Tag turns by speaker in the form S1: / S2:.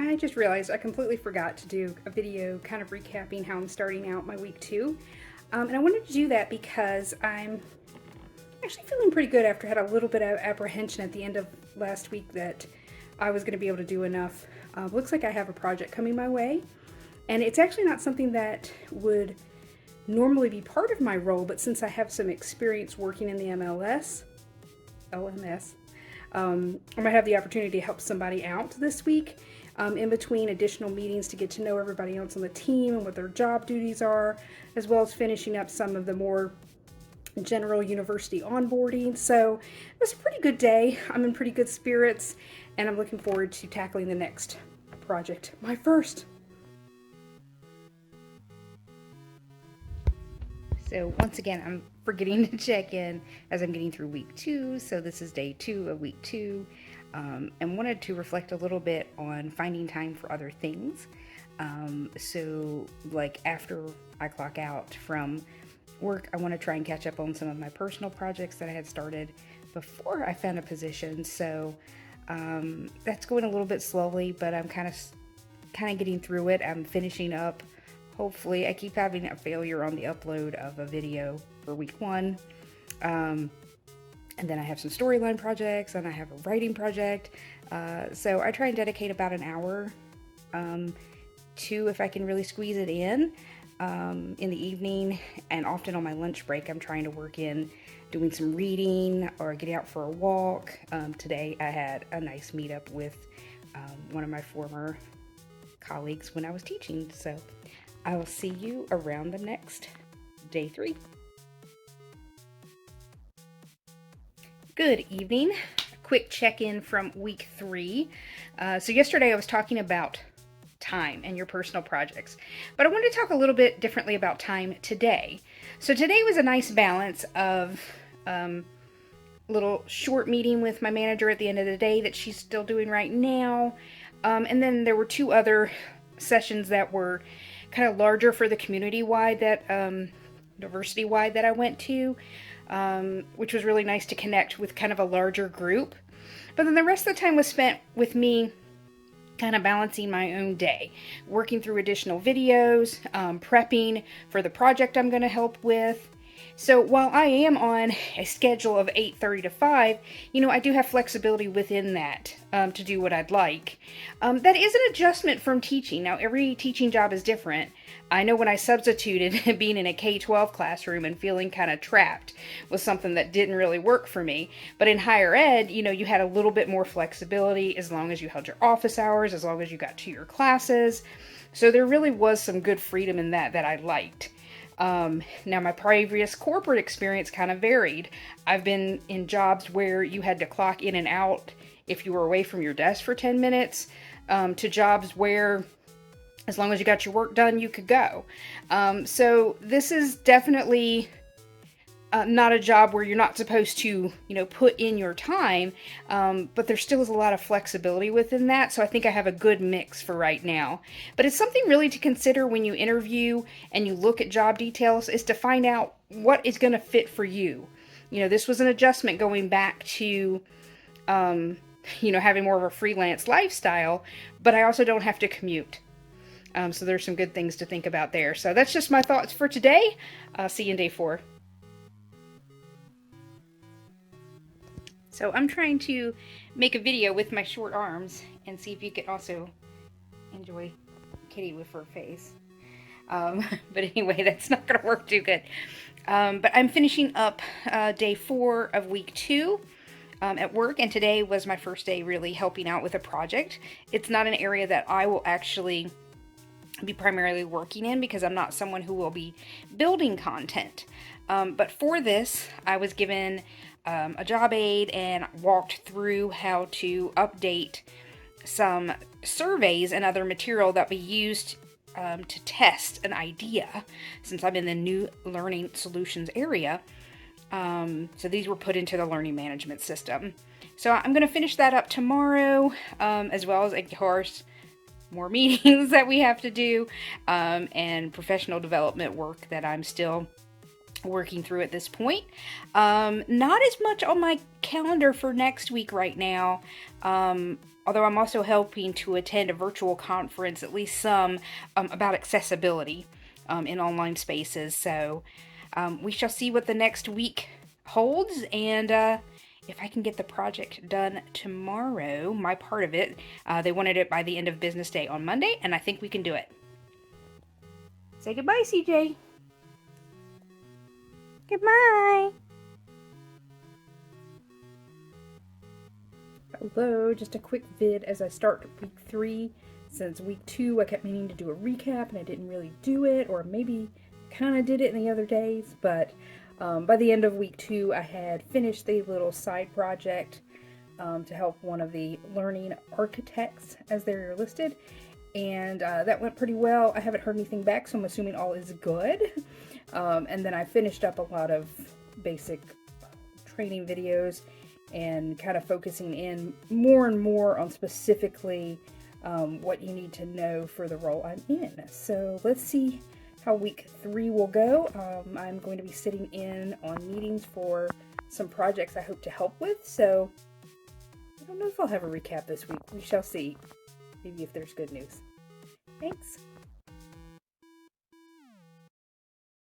S1: I just realized I completely forgot to do a video kind of recapping how I'm starting out my week 2. And I wanted to do that because I'm actually feeling pretty good after I had a little bit of apprehension at the end of last week that I was going to be able to do enough. Looks like I have a project coming my way, and it's actually not something that would normally be part of my role, but since I have some experience working in the LMS, I might have the opportunity to help somebody out this week in between additional meetings to get to know everybody else on the team and what their job duties are, as well as finishing up some of the more general university onboarding. So it was a pretty good day. I'm in pretty good spirits, and I'm looking forward to tackling the next project, my first. So once again, I'm forgetting to check in as I'm getting through week 2. So this is day 2 of week 2, and wanted to reflect a little bit on finding time for other things. So like after I clock out from work, I want to try and catch up on some of my personal projects that I had started before I found a position. So that's going a little bit slowly, but I'm kind of getting through it. I'm finishing up. Hopefully, I keep having a failure on the upload of a video for week 1. And then I have some storyline projects, and I have a writing project. So I try and dedicate about an hour to, if I can really squeeze it in the evening. And often on my lunch break, I'm trying to work in doing some reading or getting out for a walk. Today, I had a nice meetup with one of my former colleagues when I was teaching. So I will see you around the next day 3. Good evening. Quick check-in from week 3. So yesterday I was talking about time and your personal projects, but I wanted to talk a little bit differently about time today. So today was a nice balance of little short meeting with my manager at the end of the day that she's still doing right now. And then there were 2 other sessions that were kind of larger for the community-wide, that diversity-wide that I went to, which was really nice to connect with kind of a larger group. But then the rest of the time was spent with me kind of balancing my own day, working through additional videos, prepping for the project I'm going to help with. So while I am on a schedule of 8:30 to 5, I do have flexibility within that to do what I'd like. That is an adjustment from teaching. Now, every teaching job is different. I know when I substituted being in a K-12 classroom and feeling kind of trapped was something that didn't really work for me. But in higher ed, you had a little bit more flexibility as long as you held your office hours, as long as you got to your classes. So there really was some good freedom in that I liked. Now my previous corporate experience kind of varied. I've been in jobs where you had to clock in and out if you were away from your desk for 10 minutes, to jobs where as long as you got your work done, you could go. So this is definitely not a job where you're not supposed to, put in your time, but there still is a lot of flexibility within that. So I think I have a good mix for right now. But it's something really to consider when you interview and you look at job details, is to find out what is going to fit for you. This was an adjustment going back to, having more of a freelance lifestyle, but I also don't have to commute. So there's some good things to think about there. So that's just my thoughts for today. See you in day 4. So I'm trying to make a video with my short arms and see if you can also enjoy Kitty with her face. But anyway, that's not going to work too good. But I'm finishing up day 4 of week 2 at work, and today was my first day really helping out with a project. It's not an area that I will actually be primarily working in because I'm not someone who will be building content. But for this, I was given a job aid and walked through how to update some surveys and other material that we used to test an idea, since I'm in the new learning solutions area. So these were put into the learning management system. So I'm going to finish that up tomorrow, as well as, of course, more meetings that we have to do, and professional development work that I'm still working through at this point. Not as much on my calendar for next week right now, Although I'm also helping to attend a virtual conference, at least some, about accessibility in online spaces. So we shall see what the next week holds, and if I can get the project done tomorrow, my part of it, they wanted it by the end of business day on Monday, and I think we can do it. Say goodbye, CJ. Goodbye. Hello, just a quick vid as I start week 3. Since week 2 I kept meaning to do a recap and I didn't really do it, or maybe kind of did it in the other days, but by the end of week 2 I had finished the little side project to help one of the learning architects as they're listed, and that went pretty well. I haven't heard anything back, so I'm assuming all is good. And then I finished up a lot of basic training videos and kind of focusing in more and more on specifically what you need to know for the role I'm in. So let's see how week 3 will go. I'm going to be sitting in on meetings for some projects I hope to help with, so I don't know if I'll have a recap this week. We shall see. Maybe if there's good news. Thanks.